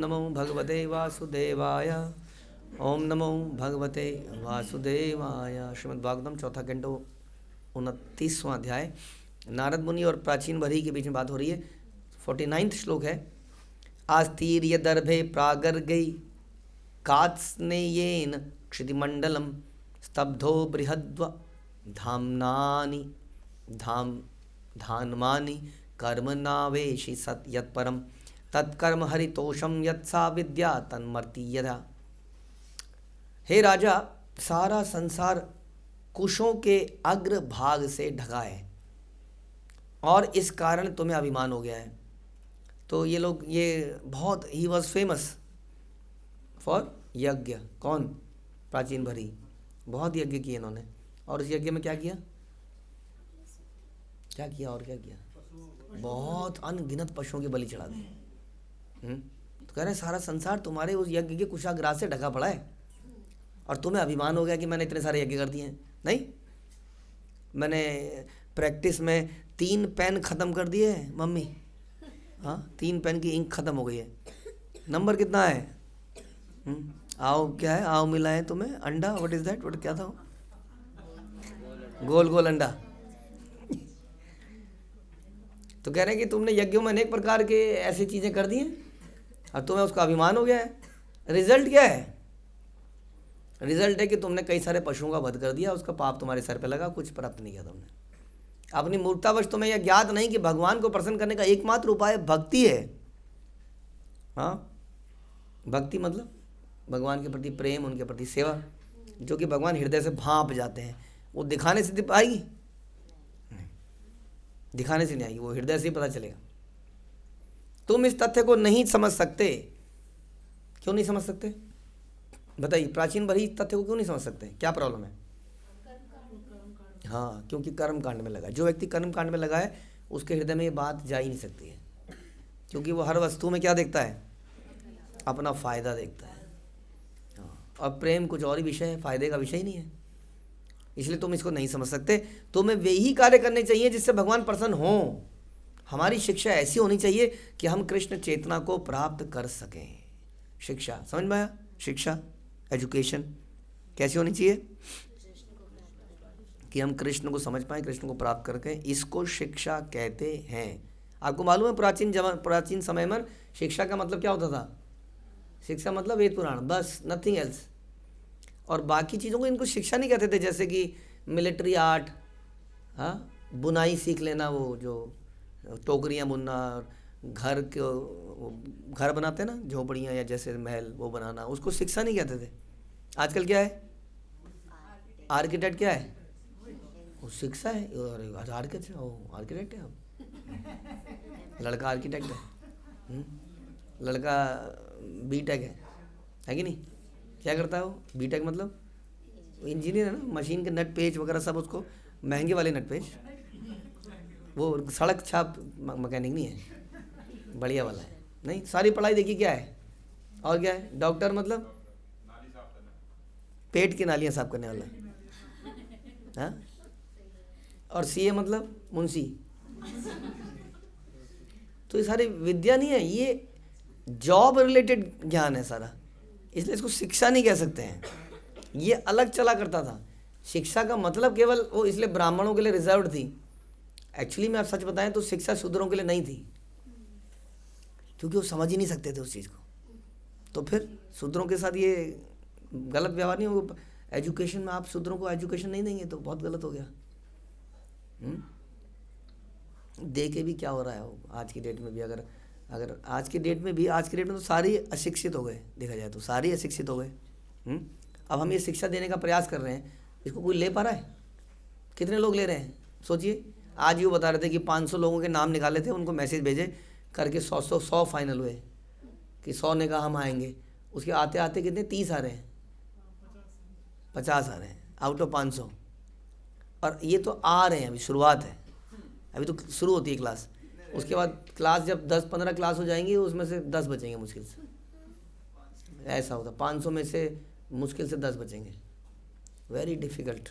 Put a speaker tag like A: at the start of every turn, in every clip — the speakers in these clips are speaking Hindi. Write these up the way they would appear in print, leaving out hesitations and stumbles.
A: नमो भगवते वासुदेवाय। ओम नमो भगवते वासुदेवाय। श्रीमद्भागवतम चौथा कैंटो 29वां अध्याय। नारद मुनि और प्राचीन भरी के बीच में बात हो रही है। 49वां श्लोक है। आस्तीर्य दर्भे प्रागर्गै कात्स्नेयेन क्षितिमंडलम स्तब्धो बृहद्व धान्मानि कर्मनावेशि सत् यत्परम तत्कर्म हरितोषम यत्सा विद्या तन्मर्ति यदा। हे राजा, सारा संसार कुशों के अग्र भाग से ढका है और इस कारण तुम्हें अभिमान हो गया है। तो ये लोग, ये बहुत, ही वॉज फेमस फॉर यज्ञ। कौन? प्राचीन भरी। बहुत यज्ञ किए इन्होंने। और उस यज्ञ में क्या किया? क्या किया और क्या किया? बहुत अनगिनत पशुओं के बलि चढ़ा दिए। तो कह रहे हैं सारा संसार तुम्हारे उस यज्ञ के कुशाग्रास से ढका पड़ा है और तुम्हें अभिमान हो गया कि मैंने इतने सारे यज्ञ कर दिए हैं। नहीं, मैंने प्रैक्टिस में 3 पेन ख़त्म कर दिए हैं मम्मी। हाँ, 3 पेन की इंक ख़त्म हो गई है। नंबर कितना है? आओ, क्या है? आओ मिला है तुम्हें अंडा। What is that? व्हाट, क्या था? गोल गोल अंडा। तो कह रहे हैं कि तुमने यज्ञों में अनेक प्रकार के ऐसी चीज़ें कर दी हैं और तुम्हें उसका अभिमान हो गया है। रिजल्ट क्या है? रिजल्ट है कि तुमने कई सारे पशुओं का वध कर दिया, उसका पाप तुम्हारे सर पे लगा, कुछ प्राप्त नहीं किया तुमने। अपनी मूर्खतावश तुम्हें यह ज्ञात नहीं कि भगवान को प्रसन्न करने का एकमात्र उपाय भक्ति है। हाँ, भक्ति मतलब भगवान के प्रति प्रेम, उनके प्रति सेवा, जो कि भगवान हृदय से भांप जाते हैं। वो दिखाने से आएगी नहीं, दिखाने से नहीं आएगी, वो हृदय से ही पता चलेगा। तुम इस तथ्य को नहीं समझ सकते। क्यों नहीं समझ सकते? बताइए, प्राचीन भरी तथ्य को क्यों नहीं समझ सकते? क्या प्रॉब्लम है? हाँ, क्योंकि कर्म कांड में लगा है। जो व्यक्ति कर्म कांड में लगा है उसके हृदय में ये बात जा ही नहीं सकती है, क्योंकि वो हर वस्तु में क्या देखता है? अपना फ़ायदा देखता है। हाँ, और प्रेम कुछ और ही विषय है, फ़ायदे का विषय ही नहीं है। इसलिए तुम इसको नहीं समझ सकते। तुम्हें वे ही कार्य करने चाहिए जिससे भगवान प्रसन्न हो। हमारी शिक्षा ऐसी होनी चाहिए कि हम कृष्ण चेतना को प्राप्त कर सकें। शिक्षा समझ में आया? शिक्षा, एजुकेशन कैसी होनी चाहिए कि हम कृष्ण को समझ पाएँ, कृष्ण को प्राप्त करके, इसको शिक्षा कहते हैं। आपको मालूम है प्राचीन समय में शिक्षा का मतलब क्या होता था? शिक्षा मतलब वेद पुराण, बस, नथिंग एल्स। और बाकी चीज़ों को इनको शिक्षा नहीं कहते थे, जैसे कि मिलिट्री आर्ट, हाँ, बुनाई सीख लेना, वो जो टोकरियाँ बुनना, घर बनाते हैं ना, झोपड़ियाँ या जैसे महल, वो बनाना, उसको शिक्षा नहीं कहते थे। आजकल क्या है? आर्किटेक्ट क्या है? वो शिक्षा है। आर्किटेक्ट है। अब लड़का आर्किटेक्ट है, लड़का बीटेक है कि नहीं? क्या करता है वो? बीटेक मतलब इंजीनियर है ना, मशीन के नट पेज वगैरह सब, उसको महंगे वाले नट पेज, वो सड़क छाप मैकेनिक नहीं है, बढ़िया वाला है। नहीं, सारी पढ़ाई देखिए क्या है और क्या है? डॉक्टर मतलब पेट की नालियाँ साफ करने वाला, हाँ। और सीए मतलब मुंशी। तो ये सारी विद्या नहीं है, ये जॉब रिलेटेड ज्ञान है सारा, इसलिए इसको शिक्षा नहीं कह सकते हैं। ये अलग चला करता था। शिक्षा का मतलब केवल वो इसलिए ब्राह्मणों के लिए रिजर्व्ड थी। एक्चुअली में आप सच बताएं तो शिक्षा शूद्रों के लिए नहीं थी, क्योंकि वो समझ ही नहीं सकते थे उस चीज़ को। तो फिर शूद्रों के साथ ये गलत व्यवहार नहीं होगा। एजुकेशन में आप शूद्रों को एजुकेशन नहीं देंगे तो बहुत गलत हो गया। दे के भी क्या हो रहा है वो आज की डेट में भी? अगर आज की डेट में तो सारे अशिक्षित हो गए, देखा जाए तो सारे अशिक्षित हो गए। अब हम ये शिक्षा देने का प्रयास कर रहे हैं, इसको कोई ले पा रहा है? कितने लोग ले रहे हैं? सोचिए, आज ये बता रहे थे कि 500 लोगों के नाम निकाले थे, उनको मैसेज भेजे करके 100 फाइनल हुए कि 100 ने कहा हम आएंगे। उसके आते आते कितने? 30 आ रहे हैं, 50 आ रहे हैं आउट ऑफ 500। और ये तो आ रहे हैं, अभी शुरुआत है, अभी तो शुरू होती है क्लास। उसके बाद क्लास जब 10-15 क्लास हो जाएंगी, उसमें से 10 बचेंगे मुश्किल से। ऐसा होता, 500 में से मुश्किल से 10 बचेंगे। Very difficult.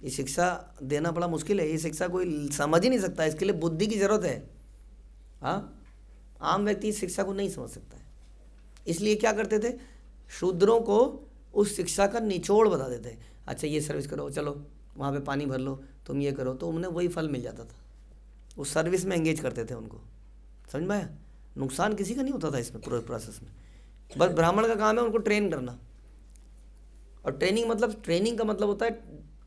A: ये शिक्षा देना बड़ा मुश्किल है। ये शिक्षा कोई समझ ही नहीं सकता, इसके लिए बुद्धि की ज़रूरत है। हाँ, आम व्यक्ति इस शिक्षा को नहीं समझ सकता है। इसलिए क्या करते थे, शूद्रों को उस शिक्षा का निचोड़ बता देते, अच्छा ये सर्विस करो, चलो वहाँ पे पानी भर लो, तुम ये करो, तो उन्हें वही फल मिल जाता था। उस सर्विस में एंगेज करते थे उनको, समझ में आया? नुकसान किसी का नहीं होता था इसमें पूरे प्रोसेस में। बस ब्राह्मण का काम है उनको ट्रेन करना, और ट्रेनिंग का मतलब होता है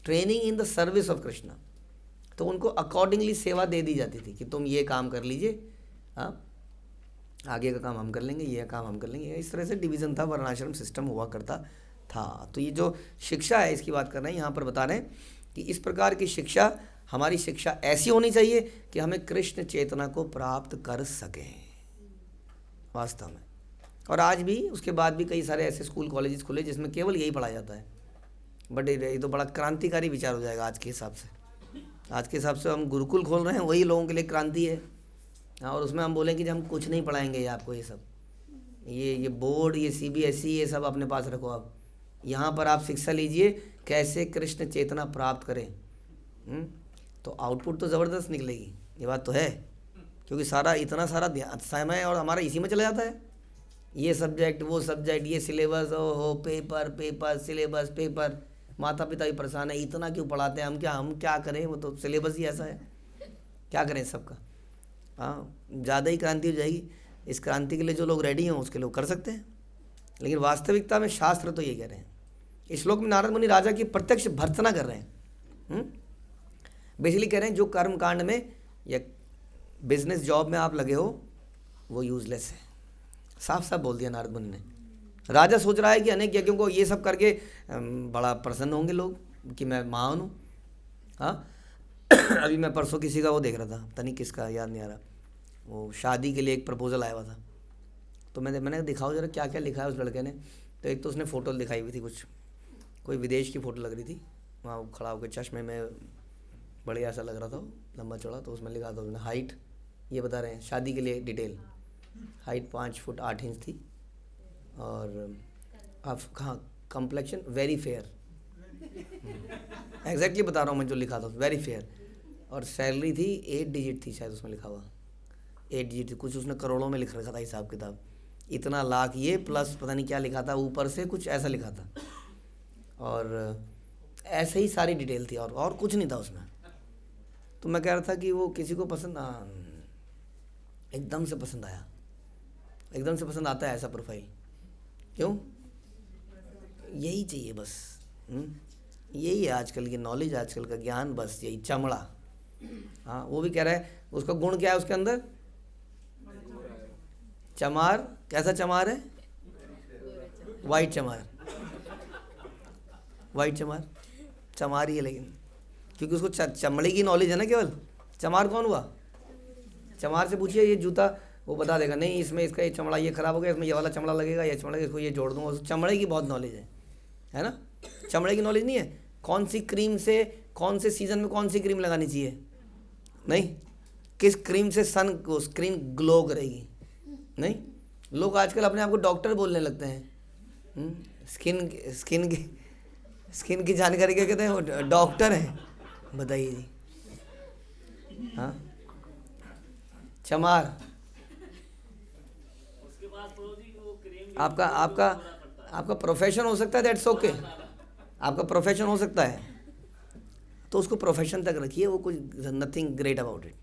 A: training in the service of Krishna. तो उनको अकॉर्डिंगली सेवा दे दी जाती थी कि तुम ये काम कर लीजिए, हाँ आगे का काम हम कर लेंगे, ये काम हम कर लेंगे। इस तरह से डिवीज़न था, वर्णाश्रम सिस्टम हुआ करता था। तो ये जो शिक्षा है इसकी बात कर रहे हैं, यहाँ पर बता रहे हैं कि इस प्रकार की शिक्षा, हमारी शिक्षा ऐसी होनी चाहिए कि हमें कृष्ण चेतना को प्राप्त कर सकें वास्तव में। और आज भी उसके बाद भी कई सारे ऐसे स्कूल कॉलेजेस खुले जिसमें केवल यही पढ़ाया जाता है। बट ये तो बड़ा क्रांतिकारी विचार हो जाएगा आज के हिसाब से। आज के हिसाब से हम गुरुकुल खोल रहे हैं, वही लोगों के लिए क्रांति है। और उसमें हम बोलें कि हम कुछ नहीं पढ़ाएंगे ये आपको, ये सब ये बोर्ड, ये CBSE, ये सब अपने पास रखो। आप यहाँ पर आप शिक्षा लीजिए कैसे कृष्ण चेतना प्राप्त करें। तो आउटपुट तो ज़बरदस्त निकलेगी, ये बात तो है, क्योंकि इतना सारा समय और हमारा इसी में चला जाता है। ये सब्जेक्ट, वो सब्जेक्ट, ये सिलेबस, हो पेपर सिलेबस पेपर, माता पिता भी परेशान है, इतना क्यों पढ़ाते हैं, हम क्या करें, वो तो सिलेबस ही ऐसा है, क्या करें सबका। हाँ, ज़्यादा ही क्रांति हो जाएगी। इस क्रांति के लिए जो लोग रेडी हैं उसके लिए कर सकते हैं, लेकिन वास्तविकता में शास्त्र तो ये कह रहे हैं। इस श्लोक में नारद मुनि राजा की प्रत्यक्ष भर्त्सना कर रहे हैं। बेसिकली कह रहे हैं जो कर्म कांड में या बिजनेस जॉब में आप लगे हो वो यूजलेस है। साफ साफ बोल दिया नारद मुनि ने। राजा सोच रहा है कि अनेक यज्ञों को ये सब करके बड़ा प्रसन्न होंगे लोग कि मैं महान हूँ। हाँ अभी मैं परसों किसी का वो देख रहा था, पता नहीं किसका, याद नहीं आ रहा, वो शादी के लिए एक प्रपोजल आया हुआ था। तो मैंने दिखाओ जरा क्या क्या लिखा है उस लड़के ने। तो एक तो उसने फ़ोटो दिखाई हुई थी, कोई विदेश की फ़ोटो लग रही थी, वहाँ वो खड़ा होकर चश्मे में बढ़िया ऐसा लग रहा था, लंबा चौड़ा। तो उसमें लिखा था उसने हाइट, ये बता रहे हैं शादी के लिए डिटेल, हाइट 5 फुट 8 इंच थी, और हाँ कम्प्लेक्शन वेरी फेयर, एग्जैक्टली बता रहा हूँ मैं जो लिखा था, वेरी फेयर। और सैलरी थी 8 डिजिट थी शायद उसमें लिखा हुआ, 8 डिजिट थी, कुछ उसने करोड़ों में लिख रखा था हिसाब किताब, इतना लाख ये प्लस पता नहीं क्या लिखा था ऊपर से, कुछ ऐसा लिखा था। और ऐसे ही सारी डिटेल थी और कुछ नहीं था उसमें। तो मैं कह रहा था कि वो किसी को पसंद, एकदम से पसंद आया, एकदम से पसंद आता है ऐसा प्रोफाइल। क्यों? यही चाहिए बस। यही है आजकल की नॉलेज, आजकल का ज्ञान, बस यही चमड़ा। हाँ वो भी कह रहा है उसका गुण क्या है उसके अंदर, चमार। कैसा चमार है? वाइट चमार, वाइट चमार, चमार ही है, लेकिन क्योंकि उसको चमड़े की नॉलेज है ना केवल। चमार कौन हुआ? चमार से पूछिए ये जूता, वो बता देगा नहीं इसमें इसका ये चमड़ा ये ख़राब हो गया, इसमें ये वाला चमड़ा लगेगा, ये चमड़ा इसको ये जोड़ दूँगा। चमड़े की बहुत नॉलेज है ना। चमड़े की नॉलेज नहीं है, कौन सी क्रीम से कौन से सीज़न में कौन सी क्रीम लगानी चाहिए, नहीं, किस क्रीम से स्किन ग्लो करेगी, नहीं। लोग आजकल अपने आप को डॉक्टर बोलने लगते हैं। स्किन की जानकारी क्या कहते हैं, वो डॉक्टर हैं, बताइए जी। हाँ चमार, आपका प्रोफेशन हो सकता है, दैट्स ओके, आपका प्रोफेशन हो सकता है, तो उसको प्रोफेशन तक रखिए, वो कुछ नथिंग ग्रेट अबाउट इट।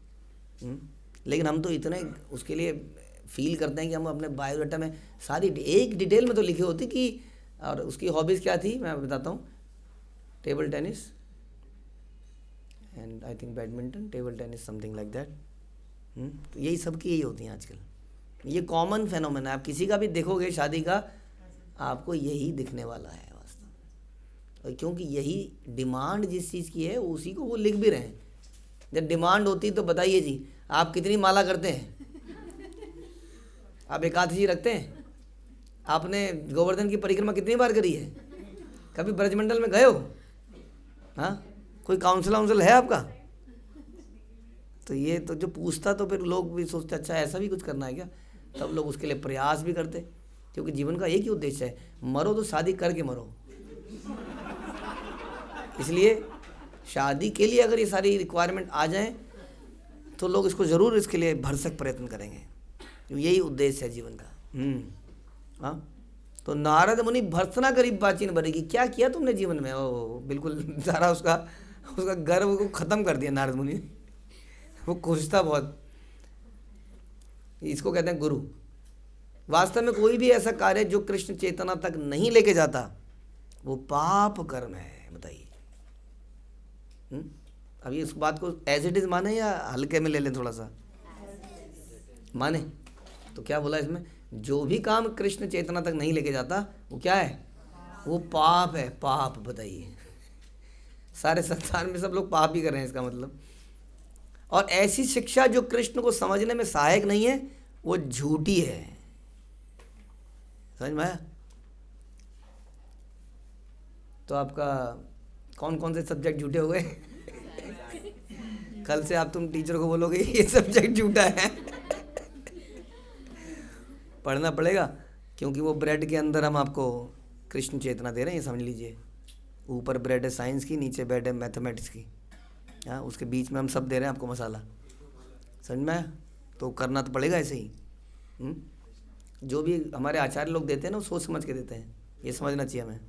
A: लेकिन हम तो इतने उसके लिए फील करते हैं कि हम अपने बायोडाटा में सारी एक डिटेल में तो लिखी होती कि, और उसकी हॉबीज़ क्या थी मैं बताता हूँ, table tennis and I think badminton, table tennis something like that. तो यही सब की यही होती हैं आजकल, ये कॉमन फेनोमेन है। आप किसी का भी देखोगे शादी का, आपको यही दिखने वाला है वास्तव में, और क्योंकि यही डिमांड जिस चीज़ की है उसी को वो लिख भी रहे हैं। जब डिमांड होती तो बताइए जी, आप कितनी माला करते हैं, आप एकादशी रखते हैं, आपने गोवर्धन की परिक्रमा कितनी बार करी है, कभी ब्रजमंडल में गए हो? हाँ, कोई काउंसिल है आपका? तो ये तो जो पूछता, तो फिर लोग भी सोचते अच्छा ऐसा भी कुछ करना है क्या, तब लोग उसके लिए प्रयास भी करते, क्योंकि जीवन का एक ही उद्देश्य है, मरो तो शादी करके मरो। इसलिए शादी के लिए अगर ये सारी रिक्वायरमेंट आ जाएं तो लोग इसको ज़रूर इसके लिए भरसक प्रयत्न करेंगे, यही उद्देश्य है जीवन का। हाँ, तो नारद मुनि भर्त्सना करीब प्राचीन बनेगी, क्या किया तुमने जीवन में? ओ बिल्कुल सारा उसका उसका गर्व को खत्म कर दिया नारद मुनि ने। वो खुश था बहुत। इसको कहते हैं गुरु। वास्तव में कोई भी ऐसा कार्य जो कृष्ण चेतना तक नहीं लेके जाता वो पाप कर्म है। बताइए। अब ये इस बात को एज इट इज माने या हल्के में ले लें थोड़ा सा? माने। तो क्या बोला इसमें? जो भी काम कृष्ण चेतना तक नहीं लेके जाता वो क्या है? वो पाप है। पाप। बताइए, सारे संसार में सब लोग पाप ही कर रहे हैं, इसका मतलब। और ऐसी शिक्षा जो कृष्ण को समझने में सहायक नहीं है वो झूठी है। समझ में आया? तो आपका कौन कौन से सब्जेक्ट झूठे हो गए? कल से आप तुम टीचर को बोलोगे ये सब्जेक्ट झूठा है। पढ़ना पड़ेगा, क्योंकि वो ब्रेड के अंदर हम आपको कृष्ण चेतना दे रहे हैं, ये समझ लीजिए। ऊपर ब्रेड है साइंस की, नीचे ब्रेड है मैथमेटिक्स की। हाँ, उसके बीच में हम सब दे रहे हैं आपको मसाला। समझ में आया? तो करना तो पड़ेगा ऐसे ही। जो भी हमारे आचार्य लोग देते हैं ना वो सोच समझ के देते हैं, ये समझना चाहिए हमें।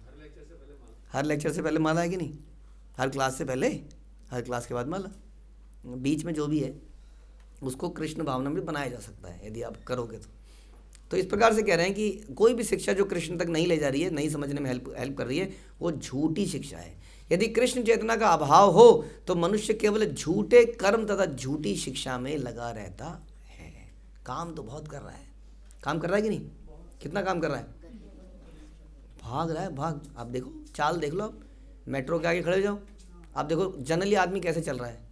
A: हर लेक्चर से पहले माला है कि नहीं? हर क्लास से पहले, हर क्लास के बाद माला। बीच में जो भी है उसको कृष्ण भावना में बनाया जा सकता है यदि आप करोगे तो इस प्रकार से कह रहे हैं कि कोई भी शिक्षा जो कृष्ण तक नहीं ले जा रही है, नहीं समझने में हेल्प कर रही है, वो झूठी शिक्षा है। यदि कृष्ण चेतना का अभाव हो तो मनुष्य केवल झूठे कर्म तथा झूठी शिक्षा में लगा रहता है। काम तो बहुत कर रहा है। काम कर रहा है कि नहीं? कितना काम कर रहा है? भाग रहा है, भाग। आप देखो, चाल देख लो। आप मेट्रो के आगे खड़े हो जाओ, आप देखो जनरली आदमी कैसे चल रहा है।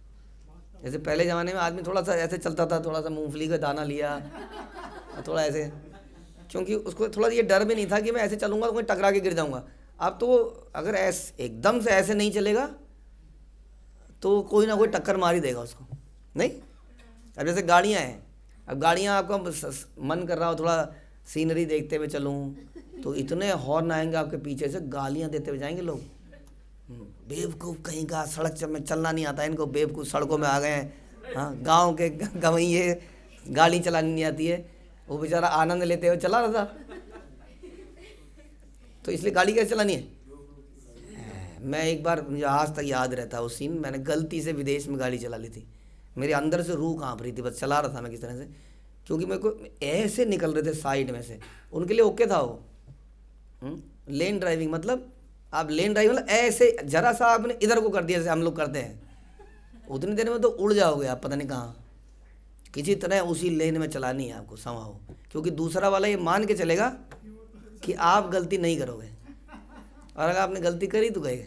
A: जैसे पहले ज़माने में आदमी थोड़ा सा ऐसे चलता था, थोड़ा सा मूंगफली का दाना लिया, थोड़ा ऐसे, क्योंकि उसको थोड़ा ये डर भी नहीं था कि मैं ऐसे चलूँगा तो मैं टकरा के गिर जाऊँगा। अब तो अगर ऐसे एकदम से ऐसे नहीं चलेगा तो कोई ना कोई टक्कर मार ही देगा उसको, नहीं? अब जैसे गाड़ियाँ हैं, अब गाड़ियाँ आपका मन कर रहा हो थोड़ा सीनरी देखते हुए चलूँ तो इतने हॉर्न आएंगे आपके पीछे से, गालियाँ देते हुए जाएंगे लोग। बेवकूफ़ कहीं का, सड़क में चलना नहीं आता इनको, बेवकूफ़ सड़कों में आ गए हैं। हाँ, गाँव के गवैये, गाड़ी चलानी नहीं आती है। वो बेचारा आनंद लेते हुए चला रहा था, तो इसलिए गाड़ी कैसे चलानी है? मैं एक बार, मुझे आज तक याद रहता है वो सीन, मैंने गलती से विदेश में गाड़ी चला ली थी। मेरे अंदर से रूह काँप रही थी, बस चला रहा था मैं किस तरह से, क्योंकि मेरे को ऐसे निकल रहे थे साइड में से। उनके लिए ओके था वो। लेन ड्राइविंग मतलब, आप लेन ड्राइविंग मतलब ऐसे जरा सा आपने इधर को कर दिया जैसे हम लोग करते हैं, उतनी देर में तो उड़ जाओगे आप पता नहीं कहाँ। किसी तरह उसी लेन में चलानी है आपको संभाव, क्योंकि दूसरा वाला ये मान के चलेगा कि आप गलती नहीं करोगे, और अगर आपने गलती करी तो गए।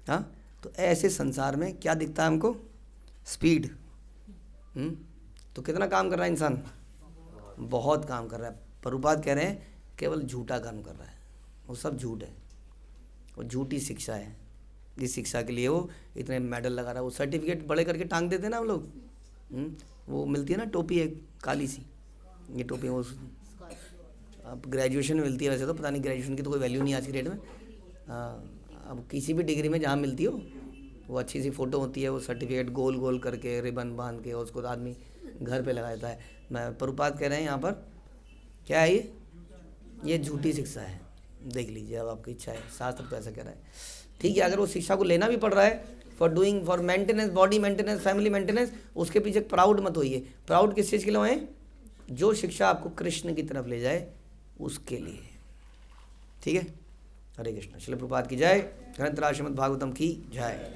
A: हाँ, तो ऐसे संसार में क्या दिखता है हमको? स्पीड। तो कितना काम कर रहा है इंसान? बहुत काम कर रहा है। प्रभुपाद कह रहे हैं केवल झूठा काम कर रहा है, वो सब झूठ है, वो झूठी शिक्षा है। जिस शिक्षा के लिए वो इतने मेडल लगा रहा है, वो सर्टिफिकेट बड़े करके टांग देते हैं ना हम लोग। वो मिलती है ना टोपी, एक काली सी, ये टोपी वो अब ग्रेजुएशन में मिलती है। वैसे तो पता नहीं, ग्रेजुएशन की तो कोई वैल्यू नहीं आज की डेट में। अब किसी भी डिग्री में जहाँ मिलती हो, वो अच्छी सी फ़ोटो होती है, वो सर्टिफिकेट गोल गोल करके रिबन बांध के उसको आदमी घर पे लगा देता है। मैं प्रभुपाद कह रहे हैं यहाँ पर क्या है, ये झूठी शिक्षा है। देख लीजिए, अब आपकी इच्छा है, शास्त्र तो ऐसा कह रहा है। ठीक है, अगर वो शिक्षा को लेना भी पड़ रहा है for maintenance, body maintenance, family maintenance, उसके पीछे प्राउड मत होइए। प्राउड किस चीज़ के लिए होए? जो शिक्षा आपको कृष्ण की तरफ ले जाए उसके लिए। ठीक है, हरे कृष्ण। श्रील प्रभुपाद की जय। ग्रंथराज श्रीमद् भागवतम की जय।